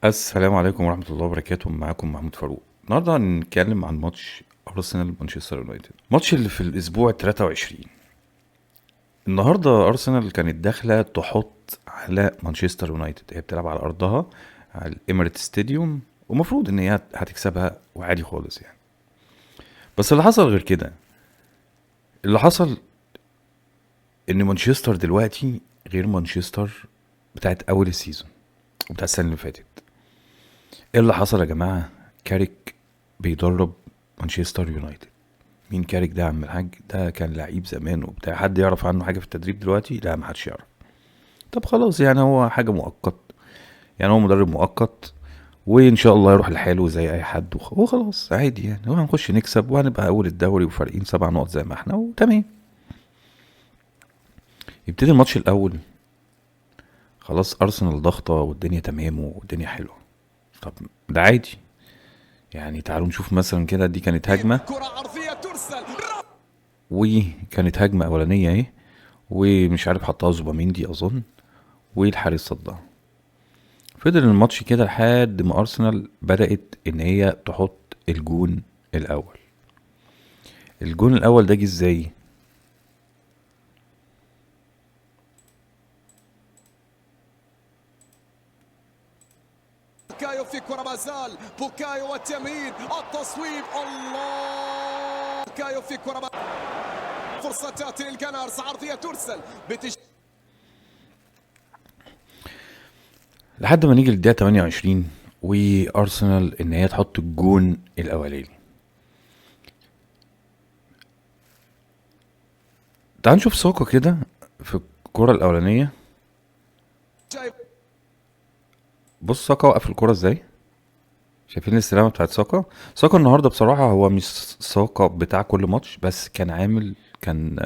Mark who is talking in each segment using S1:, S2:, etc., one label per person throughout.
S1: السلام عليكم ورحمة الله وبركاته. معاكم محمود فاروق. النهارده هنتكلم عن ماتش أرسنال مانشستر يونايتد، ماتش اللي في الأسبوع 23. النهارده أرسنال كانت داخلة تحط على مانشستر يونايتد، هي بتلعب على أرضها على الإميريت ستاديوم، ومفروض إن هي هتكسبها وعادي خالص يعني. بس اللي حصل غير كده. اللي حصل إن مانشستر دلوقتي غير مانشستر بتاعت أول السيزون وبتاعت السنة اللي فاتت. ايه اللي حصل يا جماعة؟ كاريك بيدرب مانشستر يونايتد. مين كاريك ده يا عم الحاج؟ ده كان لعيب زمان وبتاع. حد يعرف عنه حاجة في التدريب دلوقتي؟ لا، محدش يعرف. طب خلاص، يعني هو حاجة مؤقت، يعني هو مدرب مؤقت، وان شاء الله يروح لحاله زي اي حد هو خلاص عادي يعني. هو هنخش نكسب وهنبقى اول الدوري وفارقين 7 نقط زي ما احنا وتمام. يبتدي الماتش الاول، خلاص ارسنال ضغطة والدنيا تمام والدنيا حلوة. طب ده عادي يعني. تعالوا نشوف مثلا كده، دي كانت هجمة،
S2: كرة عرضية ترسل.
S1: وكانت هجمة أولانية اهي، ومش عارف حطها زوباميندي أظن، والحارس صدها. فضل الماتش كده لحد ما أرسنال بدأت إن هي تحط الجون الأول. الجون الأول ده جه ازاي؟
S2: بوكايو في كرة ما زال بوكايو والتمرير التصويب. الله، بوكايو في كرة فرصة تأتي للجنارس، عرضية ترسل
S1: لحد ما نيجي للدقيقة 28 وأرسنال إن هي تحط الجون الأولاني. تعال نشوف ساكا كده في الكرة الأولانية. بص ساكا وقف الكرة ازاي. شايفين الاستلامة بتاعت ساكا؟ ساكا النهاردة بصراحة هو مش ساكا بتاع كل ماتش، بس كان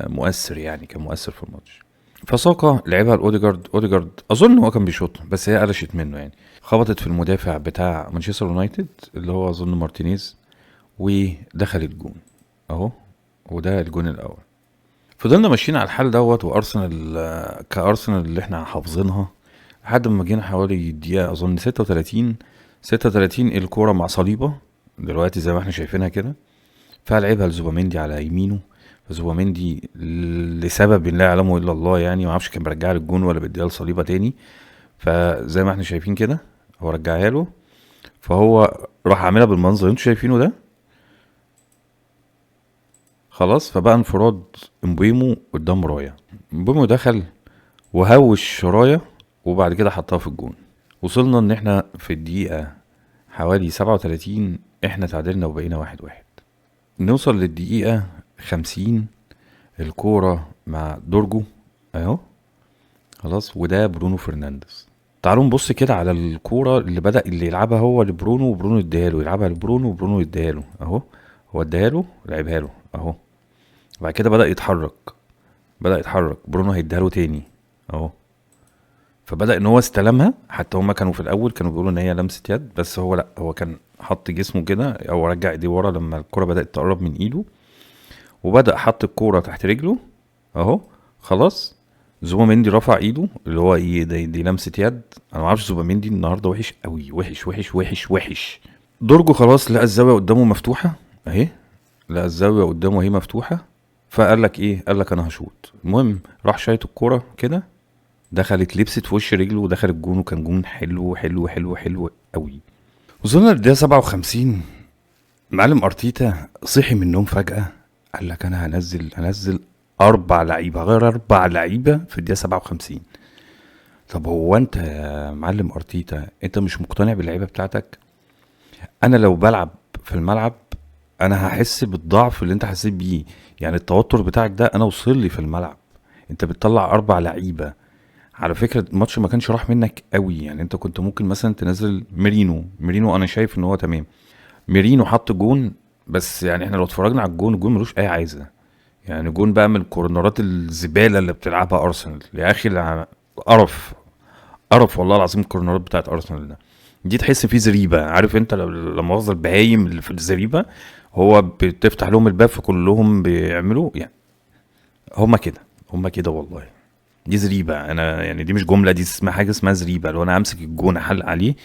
S1: مؤثر يعني، كان مؤثر في الماتش. فساكا لعبها لاوديجارد. اوديجارد اظن هو كان بيشوط بس هي قلشت منه يعني، خبطت في المدافع بتاع مانشستر يونايتد اللي هو اظن مارتينيز، ودخلت جون اهو. وده الجون الاول. فضلنا ماشيين على الحال دوت، وارسنال كارسنال اللي احنا حافظينها لحد ما جينا حوالي الدقيقه اظن 36 الكوره مع صليبه دلوقتي زي ما احنا شايفينها كده. فلعبها لزوباميندي على يمينه. فزوباميندي لسبب لا يعلمه الا الله يعني، ما اعرفش كان بيرجعها للجون ولا بيديها لصليبه تاني. فزي ما احنا شايفين كده هو رجعها له. فهو راح عاملها بالمنظر اللي انتوا شايفينه ده. خلاص، فبقى انفراد امبويمو قدام رايا. امبويمو دخل وهوش رايا، وبعد كده حطها في الجون. وصلنا ان احنا في الدقيقة حوالي 37 احنا تعادلنا وبقينا 1-1. نوصل للدقيقة 50، الكورة مع دورجو اهو. خلاص، وده برونو فرنانديز. تعالوا نبص كده على الكورة اللي يلعبها هو لبرونو، وبرونو اداها له، يلعبها لبرونو وبرونو اداها له اهو. هو اداها له لعبها له اهو. بعد كده بدأ يتحرك برونو هيديها له تاني اهو. فبدأ ان هو استلمها. حتى هما كانوا في الاول كانوا بيقولوا ان هي لمسة يد، بس هو لا، هو كان حط جسمه كده او رجع ايديه ورا لما الكرة بدأت تقرب من ايده، وبدأ حط الكورة تحت رجله اهو. خلاص، زوباميندي رفع ايده اللي هو ايه ده، دي لمسة يد. انا ما اعرفش، زوباميندي النهارده وحش قوي، وحش وحش وحش وحش. دورجو خلاص لقى الزاوية قدامه مفتوحة اهي. لقى الزاوية قدامه اهي مفتوحة. فقال لك ايه؟ قال لك انا هشوط. المهم راح شايط الكورة كده، دخلت لبست في وش رجله ودخل الجون، وكان جون حلو حلو حلو حلو قوي. وصلنا للدقيقة 57. معلم ارتيتا صحي من النوم فجأة، قال لك انا هنزل 4 لعيبة، غير 4 لعيبة في الدقيقة 57. طب هو انت يا معلم ارتيتا انت مش مقتنع باللعيبة بتاعتك؟ انا لو بلعب في الملعب انا هحس بالضعف اللي انت حسيت بيه. يعني التوتر بتاعك ده انا وصل لي في الملعب. انت بتطلع 4 لعيبة. على فكرة الماتش ما كانش راح منك قوي يعني. انت كنت ممكن مثلا تنزل ميرينو انا شايف ان هو تمام. ميرينو حط جون، بس يعني احنا لو اتفرجنا على الجون ملوش اي عايزة. يعني جون بقى من الكورنرات الزبالة اللي بتلعبها ارسنال يا اخي. قرف، قرف والله العظيم. الكورنرات بتاعت ارسنال ده، دي تحس فيه زريبة. عارف انت لما وصل البهايم اللي في الزريبة، هو بتفتح لهم الباب فكلهم بيعملوا يعني. هما كده والله. دي زريبة. انا يعني دي مش جملة، دي اسمها حاجة اسمها زريبة. لو انا امسك الجون احلق عليه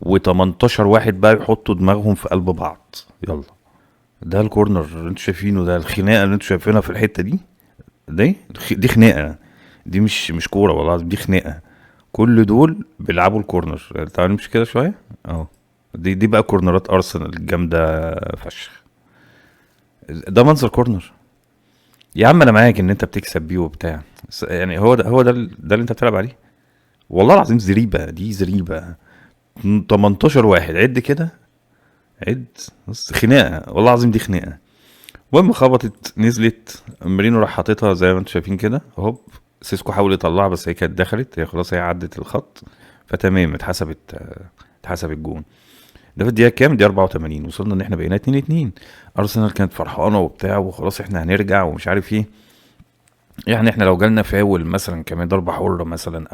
S1: و18 واحد بقى يحطوا دماغهم في قلب بعض. يلا، ده الكورنر اللي انتوا شايفينه، ده الخناقه اللي انتوا شايفينها في الحته دي، دي خناقه، دي مش كوره والله العظيم، دي خناقه. كل دول بيلعبوا الكورنر. تعالوا نمشي كده شويه اهو. دي بقى كورنرات ارسنال الجامده فشخ. ده منظر كورنر يا عم. انا معاك ان انت بتكسب بيه وبتاع، يعني هو ده اللي انت بتلعب عليه. والله العظيم زريبه، دي زريبه. 18 واحد، عد كده، عد. بص خناقه والله العظيم، دي خناقه. المهم خبطت نزلت، مارينو راح حاططها زي ما انتم شايفين كده، هوب. سيسكو حاول يطلعها بس هي كانت دخلت، هي خلاص، هي عدت الخط، فتمام اتحسب الجون. ده في الدقيقه كام؟ الدقيقه 84. وصلنا ان احنا بقينا 2-2. ارسنال كانت فرحانه وبتاع وخلاص احنا هنرجع ومش عارف ايه. يعني احنا لو جالنا فاول مثلا كمان، ضربه حره مثلا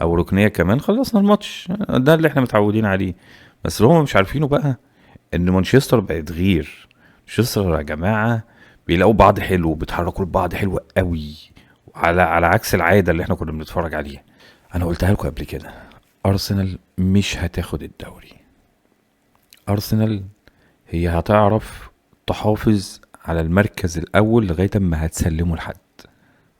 S1: او ركنيه كمان، خلصنا الماتش. ده اللي احنا متعودين عليه. بس اللي هم مش عارفينه بقى ان مانشستر بقت غير. مانشستر يا جماعه بيلاقوا بعض حلو، بيتحركوا لبعض حلو قوي، على عكس العاده اللي احنا كنا بنتفرج عليها. انا قلتها لكم قبل كده، ارسنال مش هتاخد الدوري. ارسنال هي هتعرف تحافظ على المركز الاول لغايه اما هتسلمه لحد،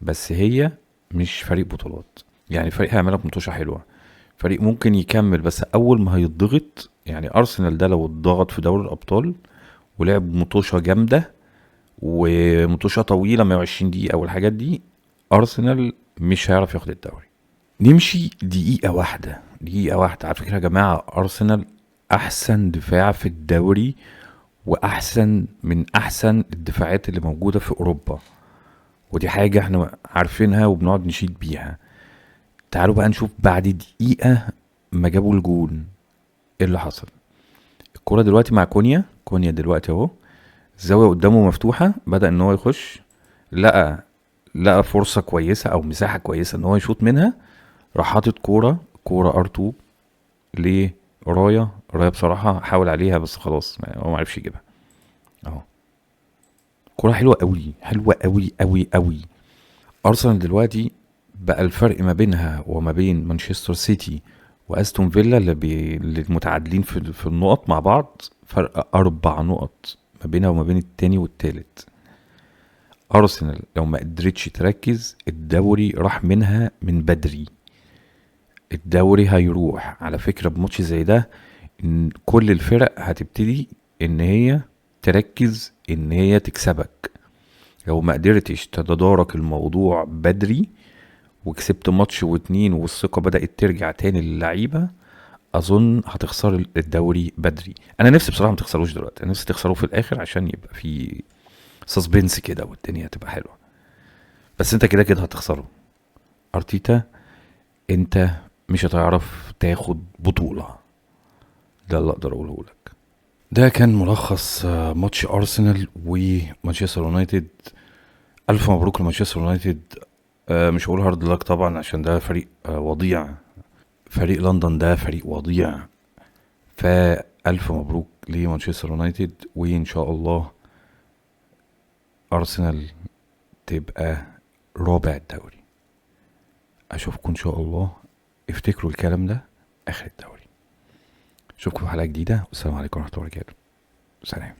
S1: بس هي مش فريق بطولات. يعني فريق هيعمل لك متوشه حلوه، فريق ممكن يكمل، بس اول ما هيتضغط. يعني ارسنال ده لو اتضغط في دوري الابطال ولعب متوشه جامده ومتوشه طويله 120 دقيقه او الحاجات دي، ارسنال مش هيعرف ياخد الدوري. نمشي دقيقه واحده، دقيقه واحده. على فكره يا جماعه، ارسنال احسن دفاع في الدوري، واحسن من احسن الدفاعات اللي موجوده في اوروبا، ودي حاجه احنا عارفينها وبنقعد نشيد بيها. تعالوا بقى نشوف بعد دقيقه ما جابوا الجون ايه اللي حصل. الكرة دلوقتي مع كونيا دلوقتي اهو، الزاويه قدامه مفتوحه، بدأ ان هو يخش، لقى فرصه كويسه او مساحه كويسه ان هو يشوط منها، راح حاطط كوره ار2 ليه رايا بصراحه حاول عليها بس خلاص هو ما عرفش يجيبها اهو. كوره حلوه قوي، حلوه قوي قوي قوي. ارسنال دلوقتي بقى الفرق ما بينها وما بين مانشستر سيتي واستون فيلا اللي متعادلين في النقط مع بعض، فرق 4 نقط ما بينها وما بين التاني والتالت. ارسنال لو ما قدرتش تركز، الدوري راح منها من بدري. الدوري هيروح على فكرة بماتش زي ده، ان كل الفرق هتبتدي ان هي تركز ان هي تكسبك. لو ما قدرتش تتدارك الموضوع بدري وكسبت ماتش واتنين والثقة بدأت ترجع تاني للعيبة، اظن هتخسر الدوري بدري. انا نفسي بصراحة ما تخسروش دلوقتي، انا نفسي تخسروه في الاخر عشان يبقى في سسبنس كده والدنيا تبقى حلوة. بس انت كده هتخسره. ارتيتا انت مش هتعرف تاخد بطولة، ده اللي اقدر اقوله لك. ده كان ملخص ماتش ارسنال ومانشستر يونايتد. الف مبروك لمانشستر يونايتد. مش هقول هارد لك طبعا عشان ده فريق وضيع، فريق لندن ده فريق وضيع. فالف مبروك لمانشستر يونايتد، وان شاء الله ارسنال تبقى رابع الدوري. اشوفكم ان شاء الله، افتكروا الكلام ده، اخر الدوري. اشوفكم في حلقة جديدة، والسلام عليكم ورحمة الله وبركاته. سلام.